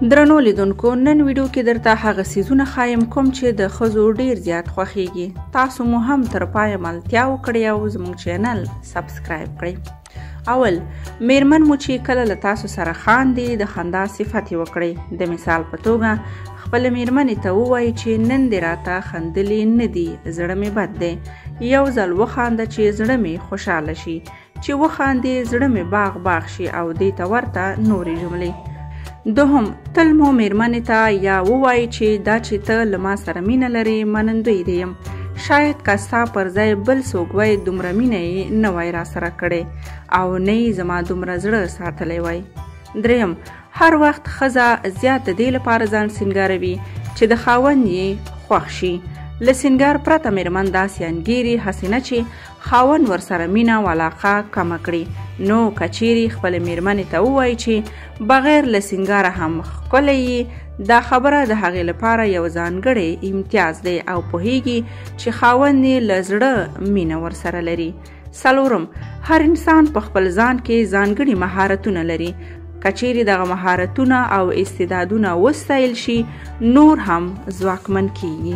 درنو لیدونکو، نن ویډیو کې درته هغه څیزونه ښایم کوم چې د ښځو ډیر زیات خوښیږي. تاسو مو هم تر پایه ملتیا وکړئ او زموږ چینل سبسکرایب کړئ. اول، میرمن مو چې کله له تاسو سره خاندي د خندا صفت یې وکړئ. د مثال په توګه خپل میرمنې ته ووایي چې نن دې راته خندلې نه دي، زړه مې بد دی. یو ځل وخانده چې زړه مې خوشحاله شي، چې وخاندې زړه مې باغ باغ شي او دې ته ورته نورې جملې. دوهم، تل مو میرمنې ته یا ووایي چې دا چې ته له ما سره مینه لرې منندوی دې یم. شاید که ستا پر ځای بل څوک وای دومره مینه یې نه وای را سره کړې او نه یې زما دومره زړه ساتلی وای. دریم، هر وخت ښځه زیات د دې لپاره ځان سینګاروي چې د خاوند یې خوښ شي. له سینګار پرته میرمن داسې انګیري هسې نه چې خاوند ورسره مینه او علاقه کمه کړي. نو که چیرې خپلې میرمنې ته ووایي چې بغیر له سینګاره هم ښکلی یې، دا خبره د هغې لپاره یو ځانګړی امتیاز دی او پوهیږي چې خاوند یې له زړه مینه ورسره لري. څلورم، هر انسان په خپل ځان کې ځانګړي مهارتونه لري. که چیرې دغه مهارتونه او استعدادونه وستایل شي، نور هم ځواکمن کیږي.